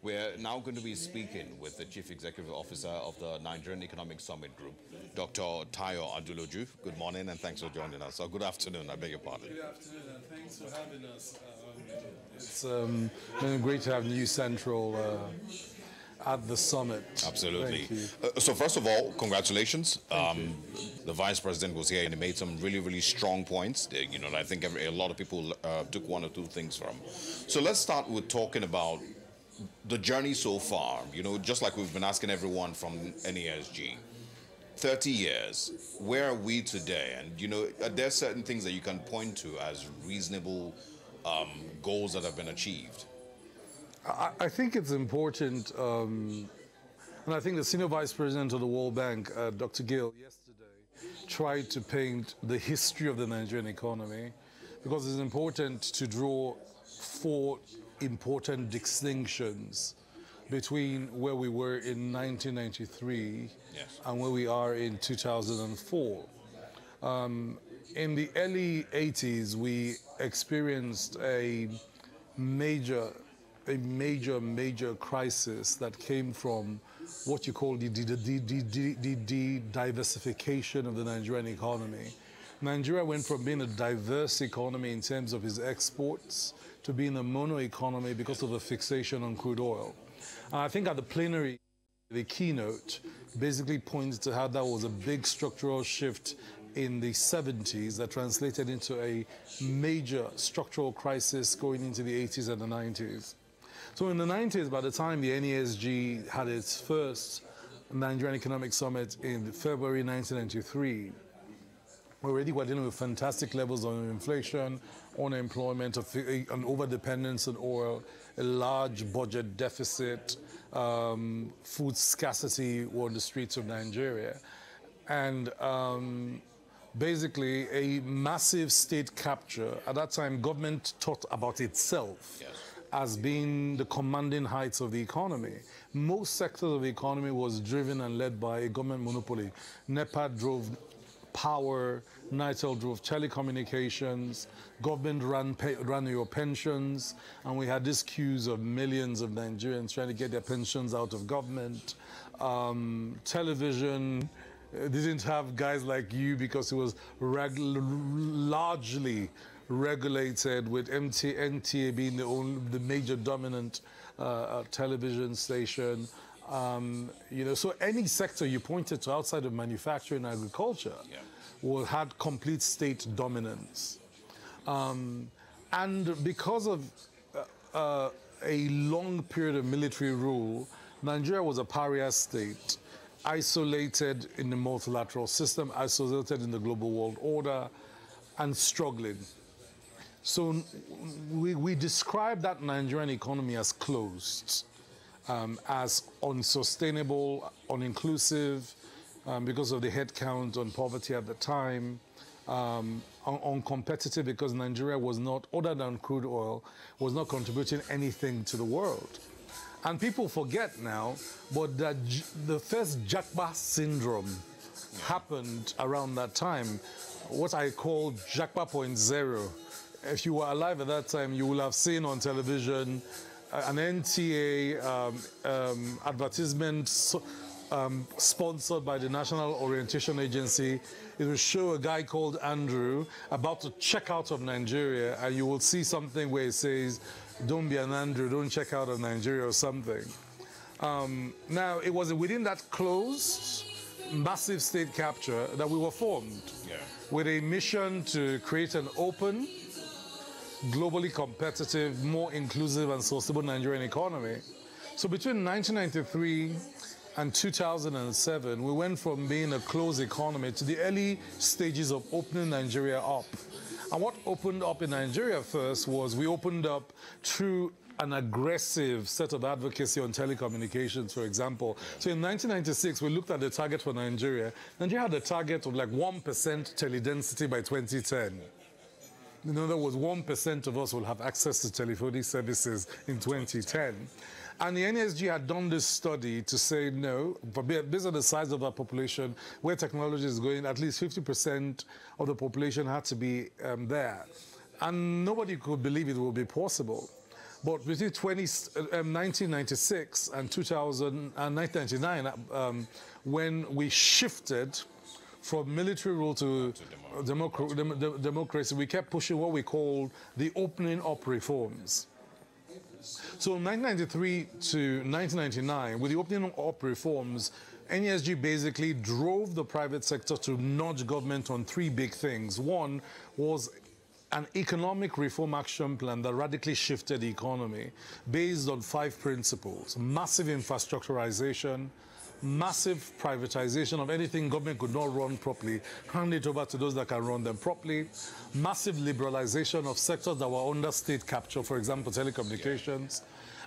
We're now going to be speaking with the Chief Executive Officer of the Nigerian Economic Summit Group, Dr. Tayo Oduloju. Good morning and thanks for joining us. Or good afternoon, I beg your pardon. Good afternoon and thanks for having us. It's been great to have New Central at the summit. Absolutely. So first of all, congratulations. The Vice President was here and he made some really strong points. You know, I think a lot of people took one or two things from. So let's start with talking about the journey so far. You know, just like we've been asking everyone from NESG. 30 years, where are we today? And, you know, are there certain things that you can point to as reasonable goals that have been achieved? I think it's important, and I think the Senior Vice President of the World Bank, Dr. Gill, yesterday tried to paint the history of the Nigerian economy, because it's important to draw four important distinctions between where we were in 1993 and where we are in 2004. In the early 80s, we experienced a major crisis that came from what you call the diversification of the Nigerian economy. Nigeria went from being a diverse economy in terms of its exports to being a mono economy because of the fixation on crude oil. And I think at the plenary, the keynote basically points to how that was a big structural shift in the 70s that translated into a major structural crisis going into the 80s and the 90s. So in the 90s, by the time the NESG had its first Nigerian Economic Summit in February 1993, already we're dealing with fantastic levels of inflation, unemployment, an overdependence on oil, a large budget deficit, food scarcity were on the streets of Nigeria, and basically a massive state capture. At that time, government thought about itself as being the commanding heights of the economy. Most sectors of the economy was driven and led by a government monopoly. NEPA drove power, NITEL drove telecommunications, government ran your pensions, and we had these queues of millions of Nigerians trying to get their pensions out of government. Television didn't have guys like you because it was largely regulated, with NTA being the major dominant television station. You know, so any sector you pointed to outside of manufacturing and agriculture had complete state dominance. And because of a long period of military rule, Nigeria was a pariah state, isolated in the multilateral system, isolated in the global world order, and struggling. So we describe that Nigerian economy as closed, as unsustainable, uninclusive, because of the headcount on poverty at the time, uncompetitive because Nigeria was not, other than crude oil, was not contributing anything to the world. And people forget now, but that the first Japa syndrome happened around that time, what I call Japa 0.0. If you were alive at that time, you will have seen on television an NTA advertisement sponsored by the National Orientation Agency. It will show a guy called Andrew about to check out of Nigeria, and you will see something where it says, "Don't be an Andrew, don't check out of Nigeria," or something. Now, it was within that closed, massive state capture that we were formed, with a mission to create an open, globally competitive, more inclusive and sustainable Nigerian economy. So between 1993 and 2007, we went from being a closed economy to the early stages of opening Nigeria up. And what opened up in Nigeria first was we opened up through an aggressive set of advocacy on telecommunications, for example. So in 1996, we looked at the target for Nigeria. Nigeria had a target of like 1% teledensity by 2010. In other words, 1% of us will have access to telephonic services in 2010. And the NESG had done this study to say, no, based on the size of our population, where technology is going, at least 50% of the population had to be there. And nobody could believe it would be possible. But between 1996 and 1999, when we shifted from military rule to democracy, we kept pushing what we called the opening up reforms. So in 1993 to 1999, with the opening up reforms, NESG basically drove the private sector to nudge government on three big things. One was an economic reform action plan that radically shifted the economy based on 5 principles: massive infrastructurization, massive privatization of anything government could not run properly, hand it over to those that can run them properly, massive liberalization of sectors that were under state capture, for example, telecommunications,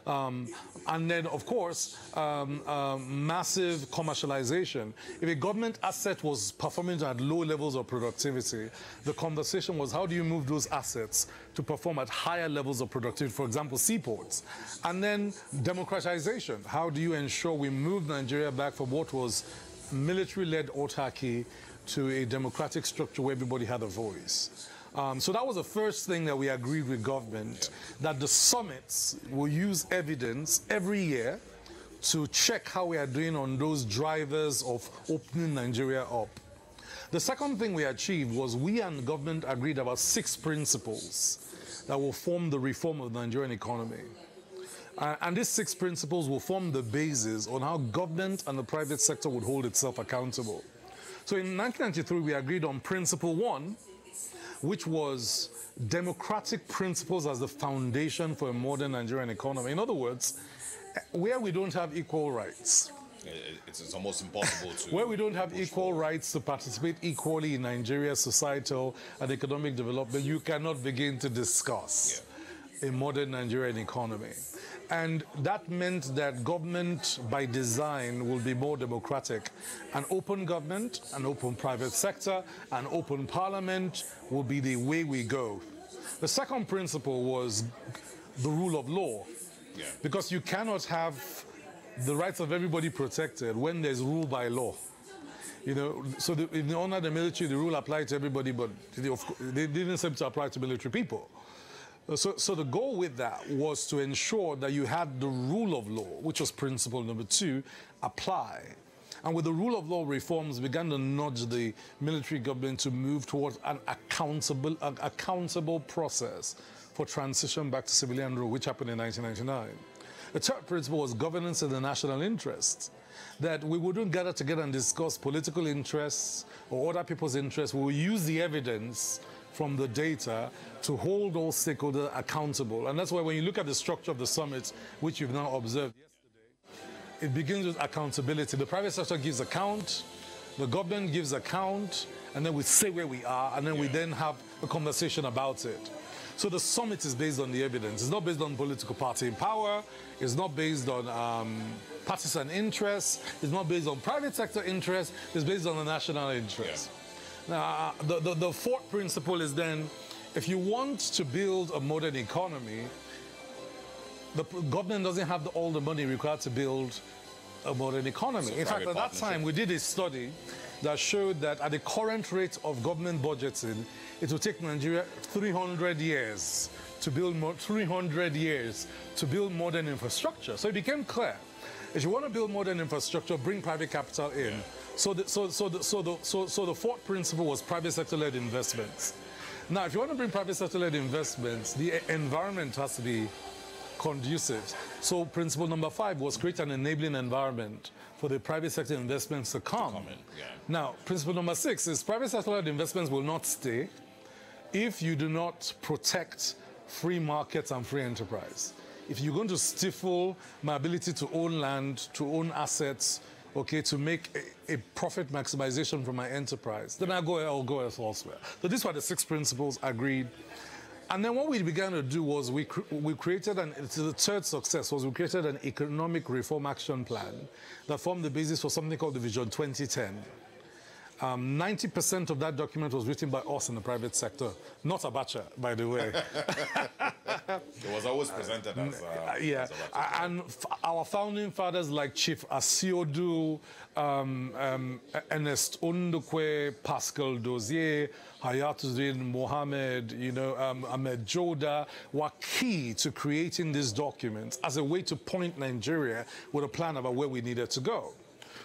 and then, of course, massive commercialization. If a government asset was performing at low levels of productivity, the conversation was, how do you move those assets to perform at higher levels of productivity, for example, seaports? And then democratization. How do you ensure we move Nigeria back from what was military-led autarky to a democratic structure where everybody had a voice? So that was the first thing that we agreed with government, that the summits will use evidence every year to check how we are doing on those drivers of opening Nigeria up. The second thing we achieved was we and government agreed about 6 principles that will form the reform of the Nigerian economy. And these 6 principles will form the basis on how government and the private sector would hold itself accountable. So in 1993, we agreed on principle 1, which was democratic principles as the foundation for a modern Nigerian economy. In other words, where we don't have equal rights, it's almost impossible to... Where we don't have equal rights to participate equally in Nigeria's societal and economic development, you cannot begin to discuss a modern Nigerian economy. And that meant that government, by design, will be more democratic. An open government, an open private sector, an open parliament will be the way we go. The second principle was the rule of law. Because you cannot have the rights of everybody protected when there's rule by law. You know, so in the honor of the military, the rule applied to everybody, but they didn't seem to apply to military people. So the goal with that was to ensure that you had the rule of law, which was principle number 2, apply. And with the rule of law reforms, began to nudge the military government to move towards an accountable process for transition back to civilian rule, which happened in 1999. The third principle was governance in the national interest, that we wouldn't gather together and discuss political interests or other people's interests. We will use the evidence from the data to hold all stakeholders accountable. And that's why when you look at the structure of the summit, which you've now observed yesterday, it begins with accountability. The private sector gives account, the government gives account, and then we say where we are, and then we then have a conversation about it. So the summit is based on the evidence. It's not based on political party in power. It's not based on partisan interests. It's not based on private sector interests. It's based on the national interest. Now, the fourth principle is then, if you want to build a modern economy, the government doesn't have all the money required to build a modern economy. In fact, at that time, we did a study that showed that at the current rate of government budgeting, it will take Nigeria 300 years to build 300 years to build modern infrastructure. So it became clear, if you want to build modern infrastructure, bring private capital in. So the fourth principle was private sector-led investments. Now, if you want to bring private sector-led investments, the environment has to be conducive. So principle number 5 was create an enabling environment for the private sector investments to come. Now, principle number 6 is private sector-led investments will not stay if you do not protect free markets and free enterprise. If you're going to stifle my ability to own land, to own assets, okay, to make a profit maximization from my enterprise, then I'll go elsewhere. So these were the 6 principles agreed. And then what we began to do was we created the third success was we created an economic reform action plan that formed the basis for something called the Vision 2010. 90% of that document was written by us in the private sector, not Abacha, by the way. It was always presented as yeah, as Abacha. and our founding fathers like Chief Asiodu, Ernest Undukwe, Pascal Dozier, Hayatuddin Mohammed, Ahmed Joda were key to creating this document as a way to point Nigeria with a plan about where we needed to go.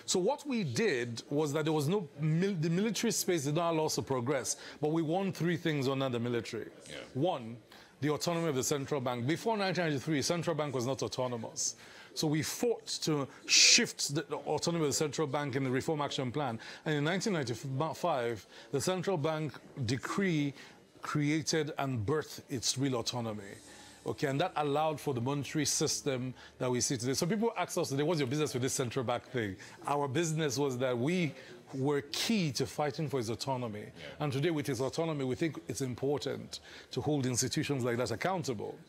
So what we did was that there was no, the military space did not allow us to progress, but we won three things under the military. Yeah. One, the autonomy of the central bank. Before 1993, central bank was not autonomous. So we fought to shift the autonomy of the central bank in the Reform Action Plan. And in 1995, the central bank decree created and birthed its real autonomy. Okay, and that allowed for the monetary system that we see today. So people ask us today, what's your business with this central bank thing? Our business was that we were key to fighting for its autonomy. Yeah. And today with its autonomy, we think it's important to hold institutions like that accountable.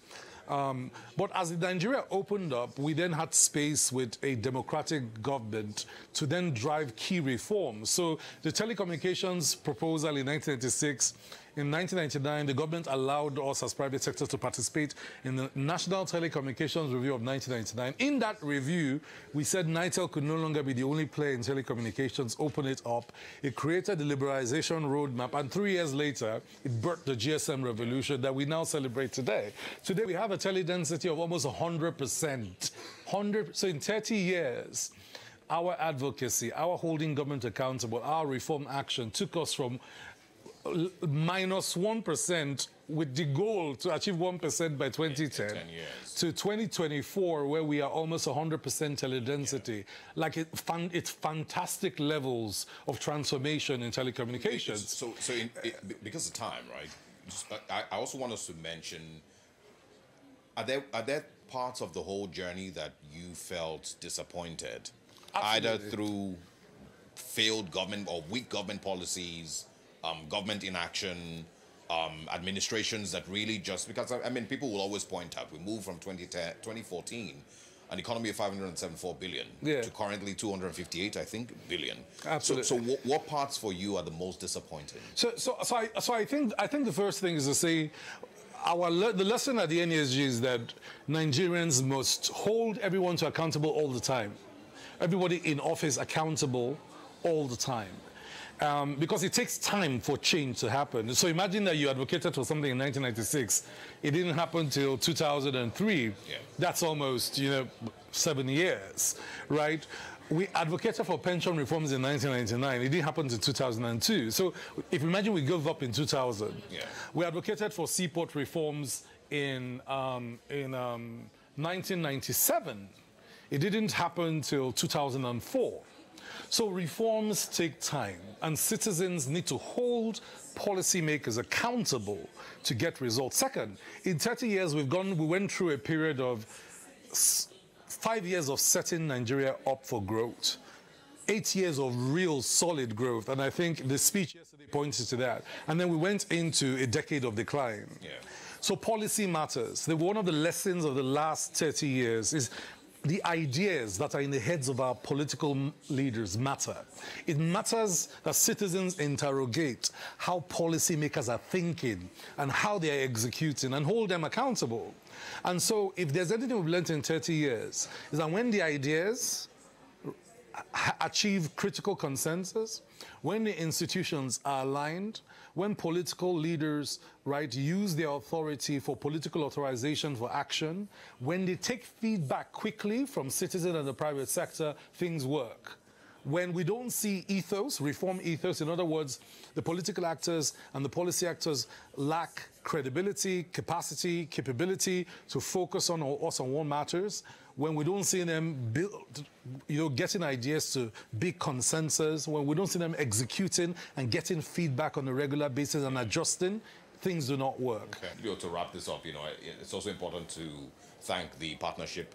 But as Nigeria opened up, we then had space with a democratic government to then drive key reforms. So the telecommunications proposal in 1996, in 1999, the government allowed us as private sector to participate in the National Telecommunications Review of 1999. In that review, we said NITEL could no longer be the only player in telecommunications, open it up. It created the liberalization roadmap, and 3 years later, it birthed the GSM revolution that we now celebrate today. Today, we have a tele-density of almost 100%. So in 30 years, our advocacy, our holding government accountable, our reform action took us from minus 1% with the goal to achieve 1% by 2010 to 2024, where we are almost 100% teledensity. Yeah. Like it's fantastic levels of transformation in telecommunications. So because of time, right? I also want us to mention, are there parts of the whole journey that you felt disappointed? Absolutely. Either through failed government or weak government policies, government inaction, administrations that really just, because I mean, people will always point out, we moved from 2014, an economy of 574 billion to currently 258, I think, billion. Absolutely. So what parts for you are the most disappointing? So I think the first thing is to say, the lesson at the NESG is that Nigerians must hold everyone to accountable all the time. Everybody in office accountable all the time. Because it takes time for change to happen. So imagine that you advocated for something in 1996. It didn't happen till 2003. Yeah. That's almost, 7 years, right? We advocated for pension reforms in 1999. It didn't happen until 2002. So if you imagine we gave up in 2000. Yeah. We advocated for seaport reforms in 1997. It didn't happen till 2004. So reforms take time, and citizens need to hold policymakers accountable to get results. Second, in 30 years, we went through a period of 5 years of setting Nigeria up for growth, 8 years of real solid growth, and I think the speech yesterday pointed to that. And then we went into a decade of decline. Yeah. So policy matters. One of the lessons of the last 30 years is the ideas that are in the heads of our political leaders matter. It matters that citizens interrogate how policymakers are thinking and how they are executing and hold them accountable. And so if there's anything we've learned in 30 years, is that when the ideas achieve critical consensus, when the institutions are aligned, when political leaders, use their authority for political authorization for action, when they take feedback quickly from citizens and the private sector, things work. When we don't see ethos, reform ethos, in other words, the political actors and the policy actors lack credibility, capacity, capability to focus on us on what matters, when we don't see them getting ideas to big consensus, when we don't see them executing and getting feedback on a regular basis and adjusting, things do not work. Okay. To wrap this up, it's also important to thank the partnership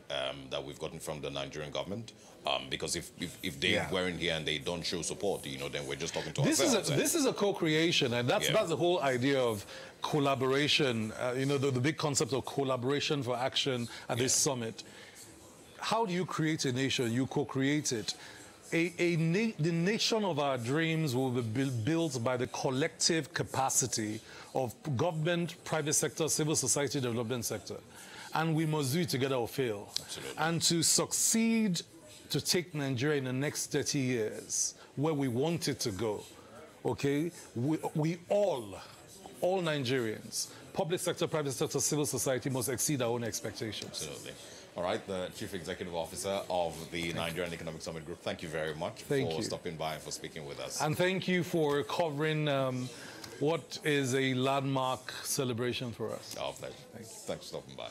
that we've gotten from the Nigerian government, because if they weren't here and they don't show support, then we're just talking to ourselves. This is a co-creation, and that's the whole idea of collaboration. The big concept of collaboration for action at this summit. How do you create a nation? You co-create it. The nation of our dreams will be built by the collective capacity of government, private sector, civil society, development sector. And we must do it together or fail. Absolutely. And to succeed, to take Nigeria in the next 30 years, where we want it to go, okay, we all Nigerians, public sector, private sector, civil society, must exceed our own expectations. Absolutely. All right, the Chief Executive Officer of the Nigerian Economic Summit Group, thank you very much for stopping by and for speaking with us. And thank you for covering what is a landmark celebration for us. Our pleasure. Thanks for stopping by.